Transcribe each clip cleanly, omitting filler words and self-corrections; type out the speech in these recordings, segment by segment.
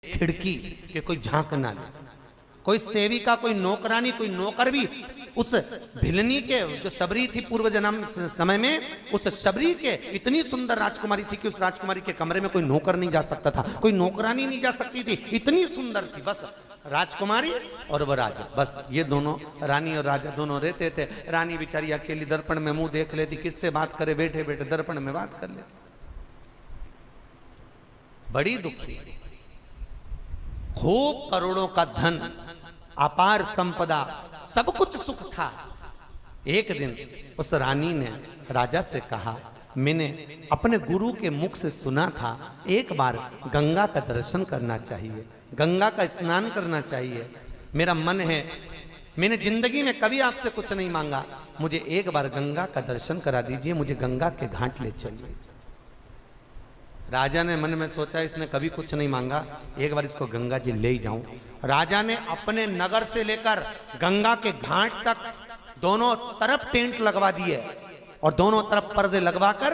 खिड़की के कोई झांक ना ले, कोई सेविका, कोई नौकरानी, कोई नौकर भी उस भिलनी के, जो शबरी थी पूर्व जन्म समय में, उस शबरी के इतनी सुंदर राजकुमारी थी कि उस राजकुमारी के कमरे में कोई नौकर नहीं जा सकता था, कोई नौकरानी नहीं जा सकती थी, इतनी सुंदर थी। बस राजकुमारी और वह राजा, बस ये दोनों, रानी और राजा दोनों रहते थे। रानी बेचारी अकेली दर्पण में मुंह देख लेती, किससे बात करे, बैठे बैठे दर्पण में बात कर लेती, बड़ी दुखी। खूब करोड़ों का धन, अपार संपदा, सब कुछ सुख था। एक दिन उस रानी ने राजा से कहा, मैंने अपने गुरु के मुख से सुना था एक बार गंगा का दर्शन करना चाहिए, गंगा का स्नान करना चाहिए। मेरा मन है, मैंने जिंदगी में कभी आपसे कुछ नहीं मांगा, मुझे एक बार गंगा का दर्शन करा दीजिए, मुझे गंगा के घाट ले चलिए। राजा ने मन में सोचा, इसने कभी कुछ नहीं मांगा, एक बार इसको गंगा जी ले ही जाऊं। राजा ने अपने नगर से लेकर गंगा के घाट तक दोनों तरफ टेंट लगवा दिए और दोनों तरफ पर्दे लगवाकर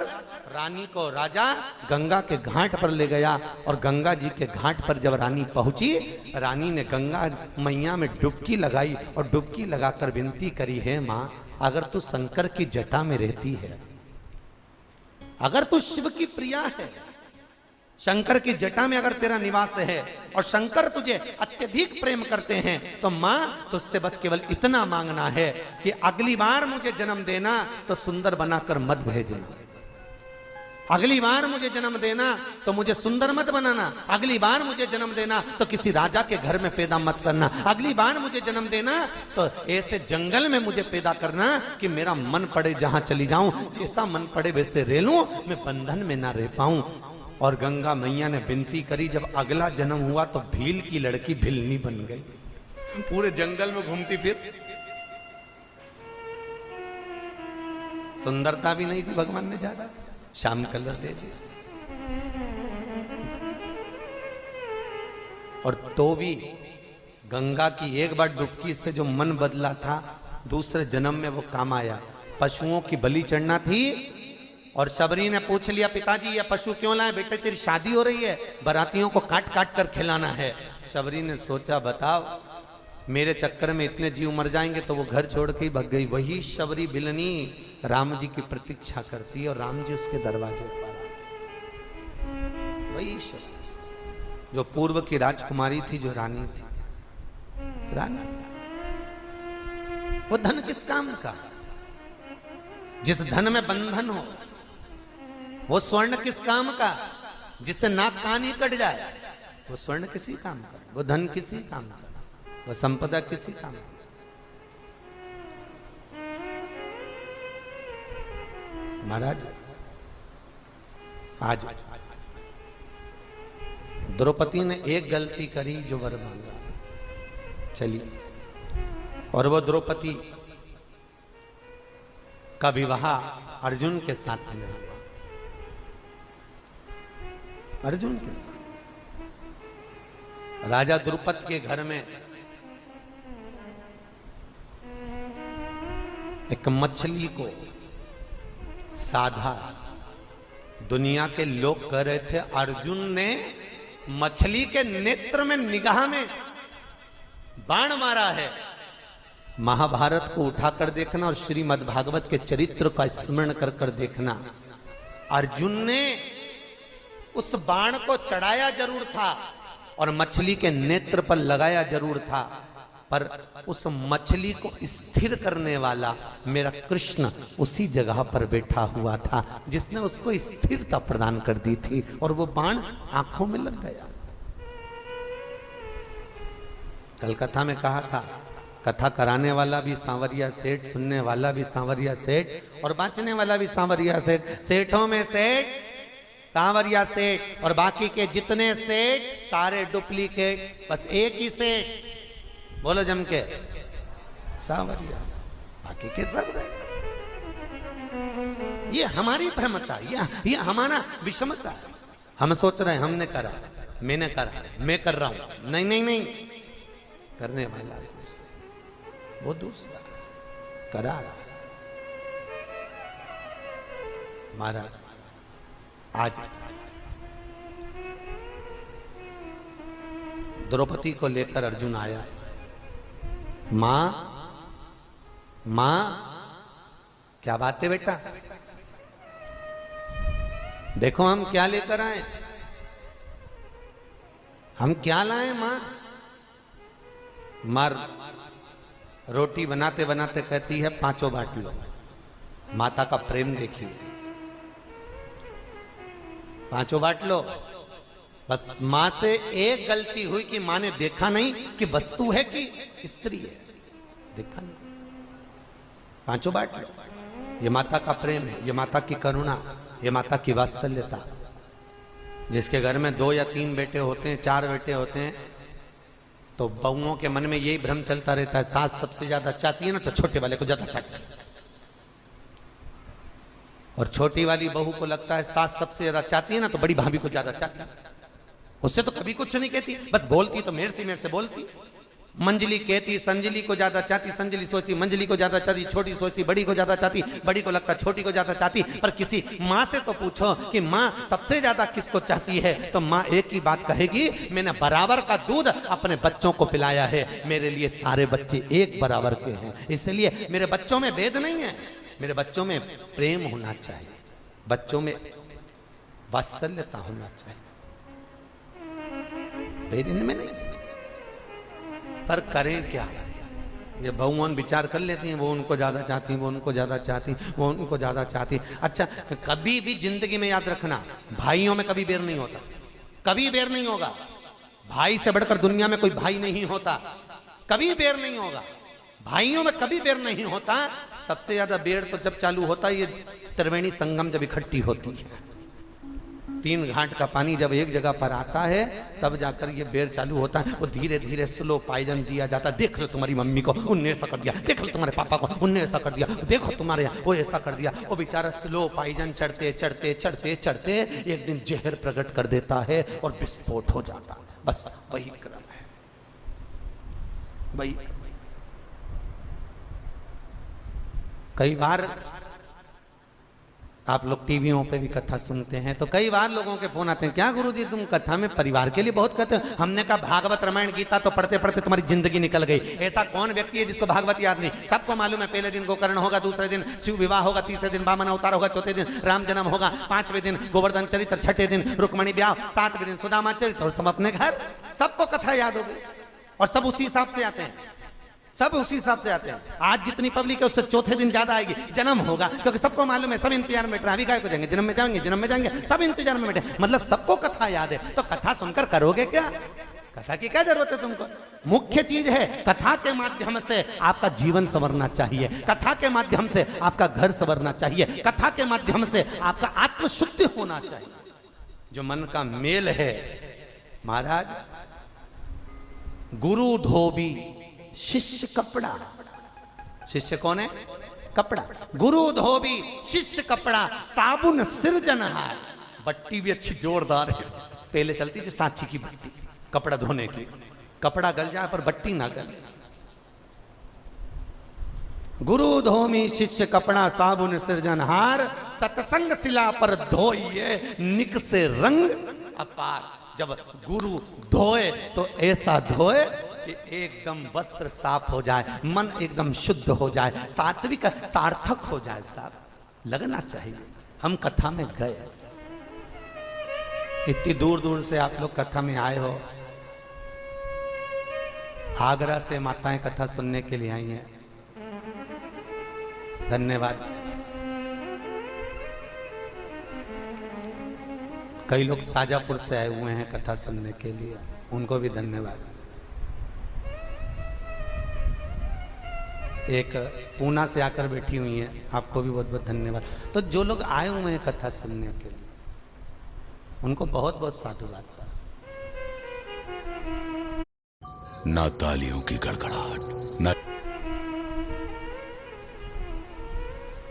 रानी को राजा गंगा के घाट पर ले गया। और गंगा जी के घाट पर जब रानी पहुंची, रानी ने गंगा मैया में डुबकी लगाई और डुबकी लगाकर विनती करी, है मां, अगर तू शंकर की जटा में रहती है, अगर तू शिव की प्रिया है, शंकर की जटा में अगर तेरा निवास है और शंकर तुझे अत्यधिक प्रेम करते हैं, तो मां तुझसे बस केवल इतना मांगना है कि अगली बार मुझे जन्म देना तो सुंदर बनाकर मत भेजना, अगली बार मुझे जन्म देना तो मुझे सुंदर मत बनाना, अगली बार मुझे जन्म देना तो किसी राजा के घर में पैदा मत करना, अगली बार मुझे जन्म देना तो ऐसे जंगल में मुझे पैदा करना कि मेरा मन पड़े जहां चली जाऊं, जैसा मन पड़े वैसे रह लूं, मैं बंधन में ना रह पाऊं। और गंगा मैया ने विनती करी, जब अगला जन्म हुआ तो भील की लड़की भिलनी बन गई, पूरे जंगल में घूमती फिर, सुंदरता भी नहीं थी भगवान ने ज्यादा, श्याम कलर दे दिया। और तो भी गंगा की एक बार डुबकी से जो मन बदला था, दूसरे जन्म में वो काम आया। पशुओं की बलि चढ़ना थी और शबरी ने पूछ लिया, पिताजी ये पशु क्यों लाए? बेटे तेरी शादी हो रही है, बारातियों को काट काट कर खिलाना है। शबरी ने सोचा, बताओ मेरे चक्कर में इतने जीव मर जाएंगे, तो वो घर छोड़ के ही भग गई। वही शबरी बिलनी राम जी की प्रतीक्षा करती है और राम जी उसके दरवाजे पर, वही शबरी जो पूर्व की राजकुमारी थी, जो रानी थी, रानी। वो धन किस काम का? जिस धन में बंधन हो। वो स्वर्ण किस काम का? जिससे नाक कान ही कट जाए, वो स्वर्ण किसी काम का, वो धन किसी काम का, वो संपदा किसी काम का। महाराज आज द्रौपदी ने एक गलती करी, जो वर मांगा, चलिए, और वो द्रौपदी का विवाह अर्जुन के साथ में हुआ, अर्जुन के साथ। राजा द्रुपद के घर में एक मछली को साधा, दुनिया के लोग कह रहे थे अर्जुन ने मछली के नेत्र में, निगाह में बाण मारा है। महाभारत को उठाकर देखना और श्रीमद् भागवत के चरित्र का स्मरण कर कर देखना। अर्जुन ने उस बाण को चढ़ाया जरूर था और मछली के नेत्र पर लगाया जरूर था, पर उस मछली को स्थिर करने वाला मेरा कृष्ण उसी जगह पर बैठा हुआ था, जिसने उसको स्थिरता प्रदान कर दी थी, और वो बाण आंखों में लग गया। कल कथा में कहा था, कथा कराने वाला भी सांवरिया सेठ, सुनने वाला भी सांवरिया सेठ, और बांचने वाला भी सांवरिया सेठ। सेठों में सेठ सांवरिया सेठ, और बाकी के जितने सेठ सारे डुप्लीकेट, बस एक ही सेठ, बोलो जम के, सांवरिया, बाकी के सब गए। ये हमारी भ्रमता, ये हमारा विषमता। हम सोच रहे हैं हमने करा, मैंने करा, मैं कर रहा हूं। नहीं नहीं नहीं, करने वाला दूसरा, वो दूसरा करा रहा। महाराज आज द्रौपदी को लेकर अर्जुन आया। मां, मां, क्या बात है बेटा, देखो हम क्या लेकर आए, हम क्या लाए मां। मर रोटी बनाते बनाते कहती है 5 बांट लो। माता का प्रेम देखिए, 5 बांट लो। बस मां से एक गलती हुई कि मां ने देखा नहीं कि वस्तु है कि स्त्री है, देखा नहीं, 5 बांट लो। ये माता का प्रेम है, ये माता की करुणा, ये माता की वात्सल्यता। जिसके घर में 2 या 3 बेटे होते हैं, 4 बेटे होते हैं, तो बहुओं के मन में यही भ्रम चलता रहता है, सास सबसे ज्यादा चाहती है ना तो छोटे वाले को ज्यादा चाहती है, और छोटी वाली बहू को लगता है सास सबसे ज्यादा चाहती है ना तो बड़ी भाभी को ज्यादा चाहती है। उससे तो कभी कुछ नहीं कहती, बस बोलती तो मेरे से बोलती। मंजली कहती संजली को ज्यादा चाहती, संजली सोचती मंजली को ज्यादा चाहती, छोटी सोचती बड़ी को ज्यादा चाहती, बड़ी को लगता छोटी को ज्यादा चाहती। पर किसी माँ से तो पूछो कि माँ सबसे ज्यादा किसको चाहती है, तो माँ एक ही बात कहेगी, मैंने बराबर का दूध अपने बच्चों को पिलाया है, मेरे लिए सारे बच्चे एक बराबर के हैं, इसलिए मेरे बच्चों में भेद नहीं है, मेरे बच्चों में प्रेम होना चाहिए, बच्चों में वात्सल्यता होना चाहिए, भेद इनमें नहीं। पर करें क्या, ये बहुवन विचार कर लेती हैं, वो उनको ज्यादा चाहती, वो उनको ज्यादा चाहती, वो उनको ज्यादा चाहती। अच्छा, कभी भी जिंदगी में याद रखना, भाइयों में कभी बेर नहीं होता, कभी बेर नहीं होगा। भाई से बढ़कर दुनिया में कोई भाई नहीं होता, कभी बेर नहीं होगा, भाइयों में कभी बेर नहीं होता। सबसे ज्यादा बेर तो जब चालू होता है, ये त्रिवेणी संगम जब इकट्ठी होती है, 3 घाट का पानी जब एक जगह पर आता है, तब जाकर ये बेर चालू होता है। वो धीरे धीरे स्लो पाइजन दिया जाता है, देख लो तुम्हारी मम्मी को उनने ऐसा कर दिया, देख लो तुम्हारे पापा को उनने ऐसा कर दिया, देखो तुम्हारे यहाँ वो ऐसा कर दिया। वो बेचारा स्लो पाइजन चढ़ते चढ़ते चढ़ते चढ़ते एक दिन जहर प्रकट कर देता है और विस्फोट हो जाता है। बस वही क्रम है, वही। कई बार आप लोग टीवियों पे भी कथा सुनते हैं, तो कई बार लोगों के फोन आते हैं, क्या गुरुजी तुम कथा में परिवार के लिए बहुत कहते हो। हमने कहा भागवत रामायण गीता तो पढ़ते पढ़ते तुम्हारी जिंदगी निकल गई। ऐसा कौन व्यक्ति है जिसको भागवत याद नहीं? सबको मालूम है, पहले दिन गोकर्ण होगा, दूसरे दिन शिव विवाह होगा, तीसरे दिन वामन अवतार होगा, चौथे दिन राम जन्म होगा, 5वें दिन गोवर्धन चरित्र, 6ठे दिन रुक्मणी ब्याह, 7वें दिन सुदामा चरित्र, और सब अपने घर। सबको कथा याद होगी और सब उसी हिसाब से आते हैं, सब उसी हिसाब से आते हैं। आज जितनी पब्लिक है उससे चौथे दिन ज्यादा आएगी, जन्म होगा, क्योंकि सबको मालूम है, सब इंतजार में बैठे, अभी काय को जाएंगे, जन्म में जाएंगे, जन्म में जाएंगे, सब इंतजार में बैठे। मतलब सबको कथा याद है, तो कथा सुनकर करोगे क्या? कथा की क्या जरूरत है तुमको? मुख्य चीज है, कथा के माध्यम से आपका जीवन संवरना चाहिए, कथा के माध्यम से आपका घर संवरना चाहिए, कथा के माध्यम से आपका आत्मशुद्धि होना चाहिए। जो मन का मेल है, महाराज, गुरु धोबी शिष्य कपड़ा। शिष्य कौन है? कपड़ा। गुरु धोबी शिष्य कपड़ा, साबुन सिरजनहार। बट्टी भी अच्छी जोरदार है, पहले चलती थी सांची की बट्टी कपड़ा धोने की, कपड़ा गल जाए पर बट्टी ना गले। गुरु धोमी शिष्य कपड़ा, साबुन सिरजनहार, सत्संग शिला पर धोइए निक से रंग अपार। जब गुरु धोए तो ऐसा धोए कि एकदम वस्त्र साफ हो जाए, मन एकदम शुद्ध हो जाए, सात्विक सार्थक हो जाए, साहब लगना चाहिए। हम कथा में गए, इतनी दूर दूर से आप लोग कथा में आए हो, आगरा से माताएं कथा सुनने के लिए आई हैं, धन्यवाद। कई लोग शाजापुर से आए हुए हैं कथा सुनने के लिए, उनको भी धन्यवाद। एक पूना से आकर बैठी हुई हैं, आपको भी बहुत बहुत धन्यवाद। तो जो लोग आए हुए हैं कथा सुनने के लिए, उनको बहुत बहुत साधुवाद। ना तालियों की गड़गड़ाहट, ना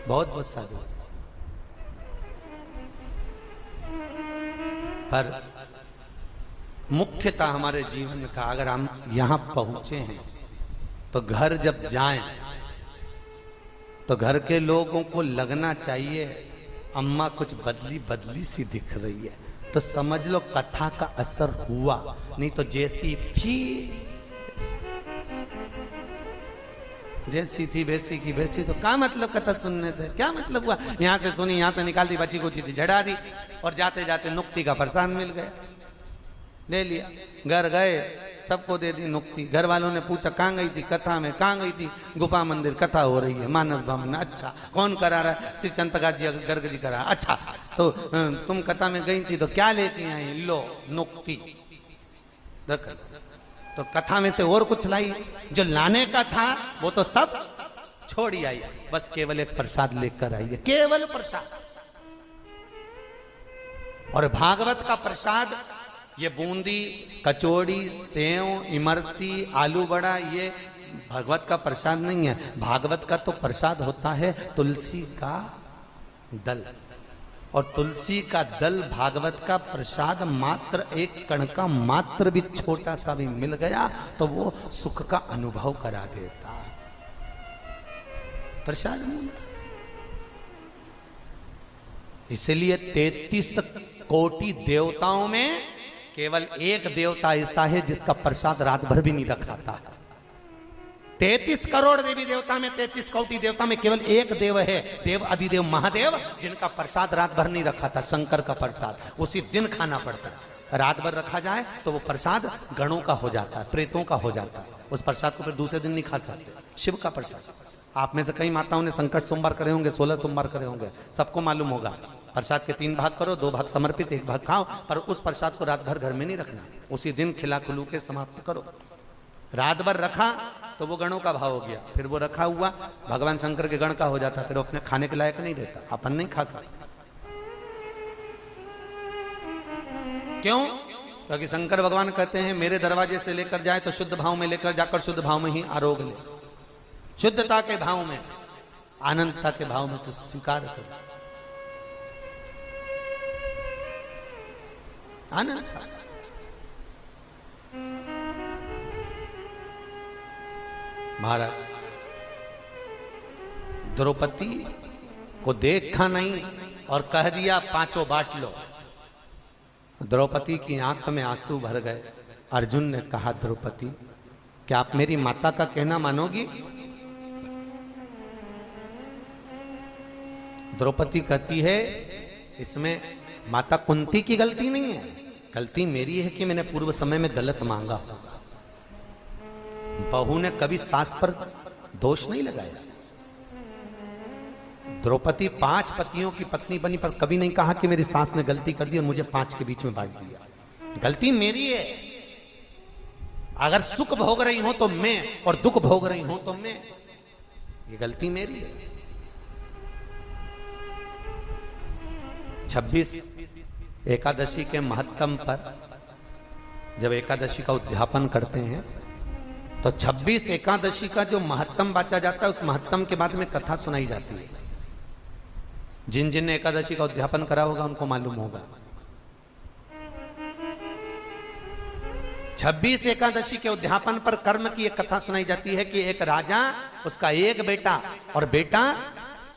बहुत बहुत साधुवाद। पर मुख्यतः हमारे जीवन का, अगर हम यहां पहुंचे हैं तो घर जब जाएं तो घर के लोगों को लगना चाहिए अम्मा कुछ बदली बदली सी दिख रही है। तो समझ लो कथा का असर हुआ, नहीं तो जैसी थी वैसी की वैसी। तो क्या मतलब कथा सुनने से, क्या मतलब हुआ? यहाँ से सुनी, यहाँ से निकाल दी, बची कुची थी झड़ा दी, और जाते जाते नुक्ति का प्रसाद मिल गया, ले लिया, घर गए, सबको दे दी नुक्ति। घर वालों ने पूछा कहाँ गई थी? कथा में। कहाँ गई थी? गुफा मंदिर कथा हो रही है, मानस भवन। अच्छा, कौन करा रहा है? श्री चंतका जी गर्ग जी करा। अच्छा, तो तुम कथा में गई थी तो क्या लेती आई? लो नुक्ति। तो कथा में से और कुछ लाई, जो लाने का था वो तो सब छोड़ी आई, बस केवल एक प्रसाद लेकर आई है, केवल प्रसाद। और भागवत का प्रसाद, ये बूंदी, कचौड़ी, सेव, इमरती, आलू बड़ा, ये भागवत का प्रसाद नहीं है। भागवत का तो प्रसाद होता है तुलसी का दल, और तुलसी का दल भागवत का प्रसाद मात्र एक कण का मात्र भी छोटा सा भी मिल गया तो वो सुख का अनुभव करा देता। प्रसाद मिलता। इसलिए 33 कोटि देवताओं में केवल एक देवता ऐसा है जिसका प्रसाद रात भर भी नहीं रखाता। 33 करोड़ देवी देवता में, 33 कोटि देवता में केवल एक देव है, देव अधिदेव महादेव, जिनका प्रसाद रात भर नहीं रखा था। शंकर का प्रसाद उसी दिन खाना पड़ता है। रात भर रखा जाए तो वो प्रसाद गणों का हो जाता है, प्रेतों का हो जाता है। उस प्रसाद को फिर दूसरे दिन नहीं खा सकते। शिव का प्रसाद, आप में से कई माताओं ने संकट सोमवार करे होंगे, 16 सोमवार करे होंगे, सबको मालूम होगा। प्रसाद के 3 भाग करो, 2 भाग समर्पित, 1 भाग खाओ, पर उस प्रसाद को रात भर घर में नहीं रखना, उसी दिन खिला खुलू के समाप्त करो। रात भर रखा तो वो गणों का भाव हो गया, फिर वो रखा हुआ भगवान शंकर के गण का हो जाता, फिर वो अपने खाने के लायक नहीं रहता, अपन नहीं खा सकते। क्यों? क्योंकि शंकर भगवान कहते हैं मेरे दरवाजे से लेकर जाए तो शुद्ध भाव में लेकर जाकर शुद्ध भाव में ही आरोग्य ले, शुद्धता के भाव में, आनंदता के भाव में तो स्वीकार करो। आनंद महाराज द्रौपदी को देखा नहीं और कह दिया 5 बांट लो। द्रौपदी की आंख में आंसू भर गए। अर्जुन ने कहा द्रौपदी क्या आप मेरी माता का कहना मानोगी? द्रौपदी कहती है इसमें माता कुंती की गलती नहीं है, गलती मेरी है कि मैंने पूर्व समय में गलत मांगा होगा। बहू ने कभी सास पर दोष नहीं लगाया। द्रौपदी 5 पतियों की पत्नी बनी पर कभी नहीं कहा कि मेरी सास ने गलती कर दी और मुझे 5 के बीच में बांट दिया। गलती मेरी है। अगर सुख भोग रही हो तो मैं, और दुख भोग रही हो तो मैं, ये गलती मेरी है। 26 एकादशी के महत्तम पर जब एकादशी का उद्यापन करते हैं तो 26 एकादशी का जो महत्तम बांचा जाता है उस महत्तम के बाद में कथा सुनाई जाती है। जिन जिन ने एकादशी का उद्यापन करा होगा उनको मालूम होगा। 26 एकादशी के उद्यापन पर कर्म की एक कथा सुनाई जाती है कि एक राजा, उसका एक बेटा, और बेटा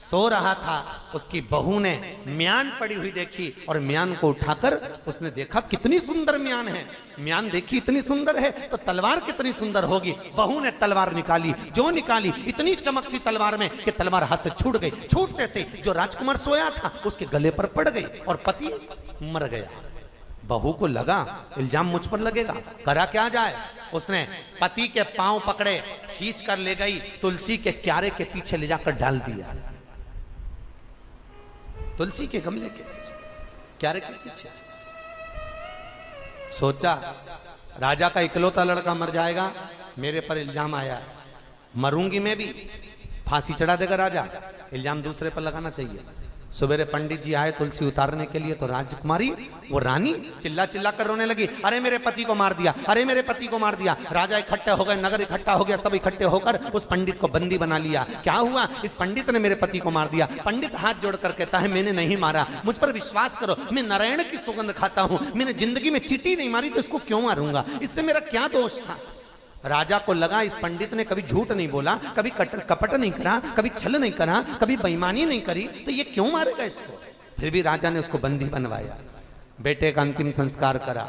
सो रहा था, उसकी बहू ने म्यान पड़ी हुई देखी और म्यान को उठाकर उसने देखा कितनी सुंदर म्यान है। म्यान देखी इतनी सुंदर है तो तलवार कितनी सुंदर होगी। बहू ने तलवार निकाली, जो निकाली इतनी चमकती तलवार में कि तलवार हाथ से छूट गई। छूटते से जो राजकुमार सोया था उसके गले पर पड़ गई और पति मर गया। बहू को लगा इल्जाम मुझ पर लगेगा, करा क्या जाए। उसने पति के पांव पकड़े, खींच कर ले गई, तुलसी के क्यारे के पीछे ले जाकर डाल दिया। तुलसी के गमले के क्यारे के पीछे। सोचा राजा का इकलौता लड़का मर जाएगा, मेरे पर इल्जाम आया है, मरूंगी मैं भी, फांसी चढ़ा देगा राजा, इल्जाम दूसरे पर लगाना चाहिए। सवेरे पंडित जी आए तुलसी उतारने के लिए तो राजकुमारी, वो रानी चिल्ला चिल्ला कर रोने लगी, अरे मेरे पति को मार दिया, अरे मेरे पति को मार दिया। राजा इकट्ठे हो गए, नगर इकट्ठा हो गया, सब इकट्ठे होकर उस पंडित को बंदी बना लिया। क्या हुआ? इस पंडित ने मेरे पति को मार दिया। पंडित हाथ जोड़कर कहता है मैंने नहीं मारा, मुझ पर विश्वास करो, मैं नारायण की सुगंध खाता हूं, मैंने जिंदगी में चींटी नहीं मारी तो इसको क्यों मारूंगा, इससे मेरा क्या दोष था। राजा को लगा इस पंडित ने कभी झूठ नहीं बोला, कभी कपट नहीं करा, कभी छल नहीं करा, कभी बेईमानी नहीं करी, तो ये क्यों मारेगा इसको। फिर भी राजा ने उसको बंदी बनवाया। बेटे का अंतिम संस्कार करा।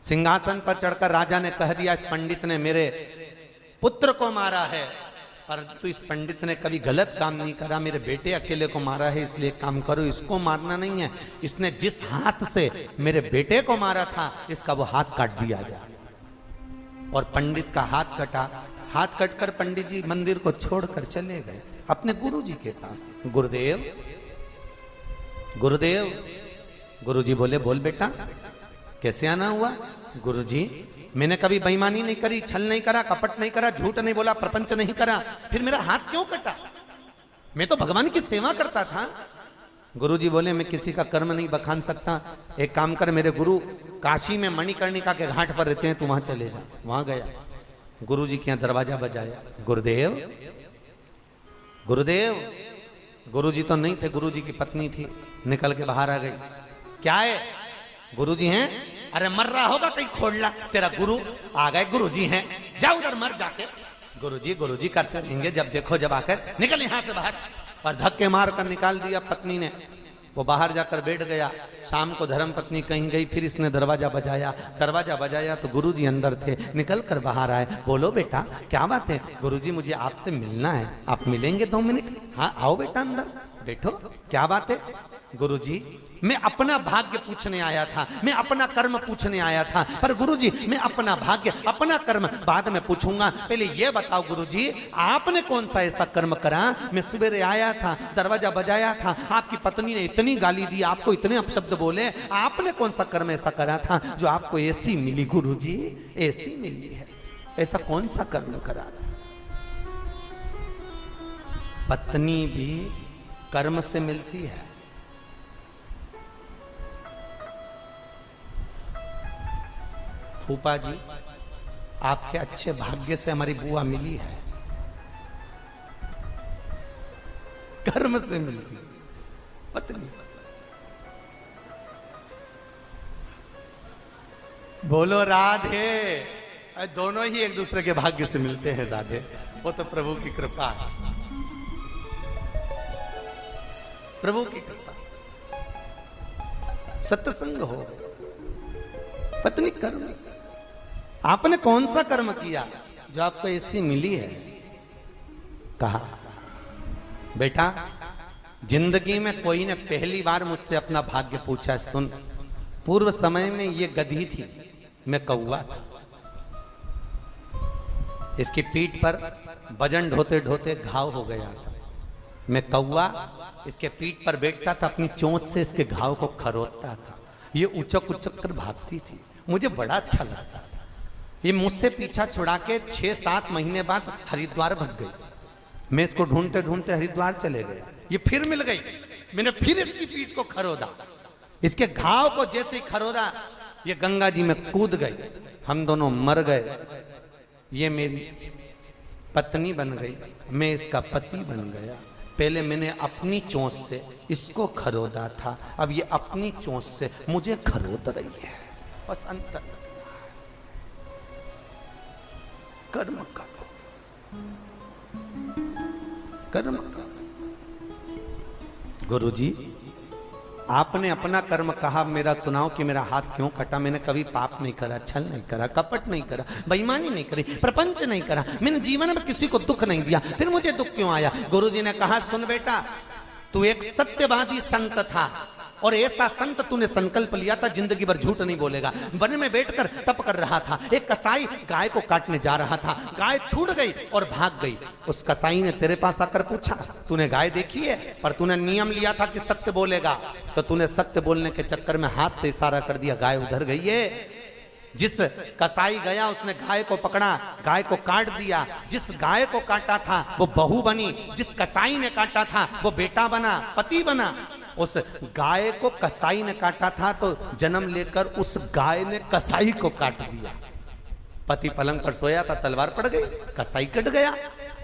सिंहासन पर चढ़कर राजा ने कह दिया, इस पंडित ने मेरे पुत्र को मारा है, परंतु इस पंडित ने कभी गलत काम नहीं करा, मेरे बेटे अकेले को मारा है, इसलिए काम करो, इसको मारना नहीं है। इसने जिस हाथ से मेरे बेटे को मारा था, इसका वो हाथ काट दिया जाए। और पंडित का हाथ कटा। हाथ कटकर पंडित जी मंदिर को छोड़कर चले गए अपने गुरुजी के पास। गुरुदेव, गुरुदेव। गुरुजी बोले, बोल बेटा, कैसे आना हुआ? गुरुजी, मैंने कभी बेईमानी नहीं करी, छल नहीं करा, कपट नहीं करा, झूठ नहीं बोला, प्रपंच नहीं करा, फिर मेरा हाथ क्यों कटा? मैं तो भगवान की सेवा करता था। गुरुजी बोले, मैं किसी का कर्म नहीं बखान सकता, एक काम कर, मेरे गुरु काशी में मणिकर्णिका के घाट पर रहते हैं, तू वहां चले जा। वहां गया, गुरुजी के यहाँ दरवाजा बजाया। गुरुदेव, गुरुदेव। गुरुजी तो नहीं थे, गुरुजी की पत्नी थी, निकल के बाहर आ गई। क्या है? गुरुजी हैं? अरे मर रहा होगा कहीं खोड़ला, तेरा गुरु आ गए, गुरुजी हैं, जा उधर मर जाके। गुरुजी गुरुजी करते रहेंगे, जब देखो जब आकर, निकल यहां से बाहर। और धक्के मार कर निकाल दिया पत्नी ने। वो बाहर जाकर बैठ गया। शाम को धर्म पत्नी कहीं गई, फिर इसने दरवाजा बजाया। दरवाजा बजाया तो गुरुजी अंदर थे, निकल कर बाहर आए। बोलो बेटा, क्या बात है? गुरुजी, मुझे आपसे मिलना है, आप मिलेंगे 2 मिनट? हाँ, आओ बेटा अंदर बैठो। क्या बात है? गुरुजी, मैं अपना भाग्य पूछने आया था, मैं अपना कर्म पूछने आया था। पर गुरुजी, मैं अपना भाग्य, अपना कर्म बाद में पूछूंगा, पहले ये बताओ गुरुजी, आपने कौन सा ऐसा कर्म करा? मैं सवेरे आया था, दरवाजा बजाया था, आपकी पत्नी ने इतनी गाली दी, आपको इतने अपशब्द बोले, आपने कौन सा कर्म ऐसा करा था जो आपको ऐसी मिली? गुरुजी, ऐसी मिली है। ऐसा कौन सा कर्म करा था? पत्नी भी कर्म से मिलती है। फूफा जी, आपके अच्छे भाग्य से हमारी बुआ मिली है, कर्म से मिलती है पत्नी। बोलो राधे। दोनों ही एक दूसरे के भाग्य से मिलते हैं राधे, वो तो प्रभु की कृपा है, प्रभु की कृपा। सत्संग हो, पत्नी कर्म। आपने कौन सा कर्म किया जो आपको ऐसी मिली है? कहा, बेटा, जिंदगी में कोई ने पहली बार मुझसे अपना भाग्य पूछा। सुन, पूर्व समय में ये गधी थी, मैं कौवा था। इसकी पीठ पर वजन ढोते ढोते घाव हो गया था। मैं कौवा इसके पीठ पर बैठता था, अपनी चोंच से इसके घाव को खरोदता था। ये उचक उचक कर भागती थी, मुझे बड़ा अच्छा लगता था। ये मुझसे पीछा छुड़ा के 6-7 महीने बाद हरिद्वार भाग गई। मैं इसको ढूंढते ढूंढते हरिद्वार चले गए, ये फिर मिल गई। मैंने फिर इसकी पीठ को खरोदा, इसके घाव को जैसे ही खरोदा, ये गंगा जी में कूद गई। हम दोनों मर गए। ये मेरी पत्नी बन गई, मैं इसका पति बन गया। पहले मैंने अपनी चोंच से इसको खरोदा था, अब ये अपनी चोंच से मुझे खरोद रही है। बस अंतर कर्म का, कर्म का। गुरुजी, आपने अपना कर्म कहा, मेरा सुनाओ कि मेरा हाथ क्यों कटा? मैंने कभी पाप नहीं करा, छल नहीं करा, कपट नहीं करा, बेईमानी नहीं करी, प्रपंच नहीं करा, मैंने जीवन में किसी को दुख नहीं दिया, फिर मुझे दुख क्यों आया? गुरुजी ने कहा, सुन बेटा, तू एक सत्यवादी संत था और ऐसा संत तूने संकल्प लिया था जिंदगी भर झूठ नहीं बोलेगा। वन में बैठकर तप कर रहा था, एक कसाई गाय को काटने जा रहा था, गाय छूट गई और भाग गई। उस कसाई ने तेरे पास आकर पूछा, तूने गाय देखी है? पर तूने नियम लिया था कि सत्य बोलेगा, तो तूने सत्य बोलने के चक्कर में हाथ से इशारा कर दिया, गाय उधर गई है। जिस कसाई गया उसने गाय को पकड़ा, गाय को काट दिया। जिस गाय को काटा था वो बहू बनी, जिस कसाई ने काटा था वो बेटा बना, पति बना। उस गाय को कसाई ने काटा था तो जन्म लेकर उस गाय ने कसाई को काट दिया। पति पलंग पर सोया था, तलवार पड़ गई, कसाई कट गया।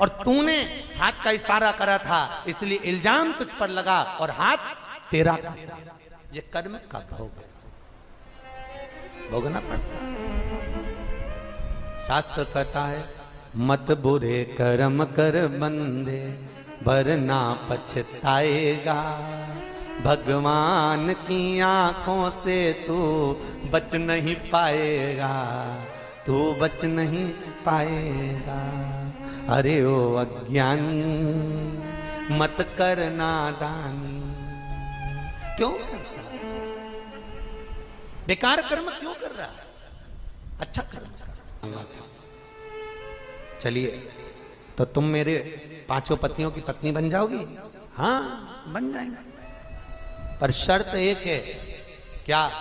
और तूने हाथ का इशारा करा था, इसलिए इल्जाम तुझ पर लगा और हाथ तेरा काटा। ये कर्म का भोग भोगना पड़ता। शास्त्र कहता है, मत बुरे कर्म कर बंदे, वरना पछताएगा। भगवान की आंखों से तू बच नहीं पाएगा, तू बच नहीं पाएगा। अरे ओ अज्ञानी मत कर नादानी। क्यों करता है? बेकार कर्म क्यों कर रहा है? अच्छा कर्म कर। चलिए, तो तुम मेरे 5 पतियों की पत्नी बन जाओगी? हाँ, बन जाएंगे, पर शर्त एक है। क्या?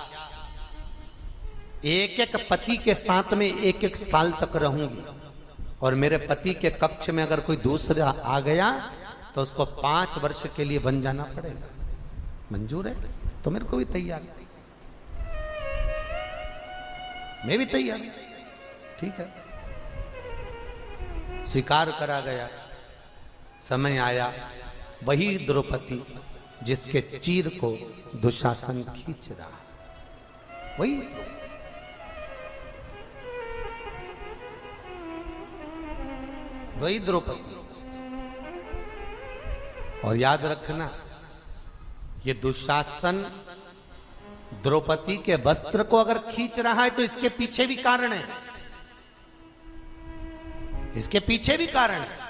एक एक पति के साथ में 1-1 साल तक रहूंगी, और मेरे पति के कक्ष में अगर कोई दूसरा आ गया तो उसको 5 वर्ष के लिए बन जाना पड़ेगा। मंजूर है? तो मेरे को भी तैयार है, मैं भी तैयार हूं। ठीक है, स्वीकार करा गया। समय आया, वही द्रौपदी जिसके चीर को दुशासन खींच रहा, वही द्रौपदी। और याद रखना, ये दुशासन द्रौपदी के वस्त्र को अगर खींच रहा है तो इसके पीछे भी कारण है, इसके पीछे भी कारण है।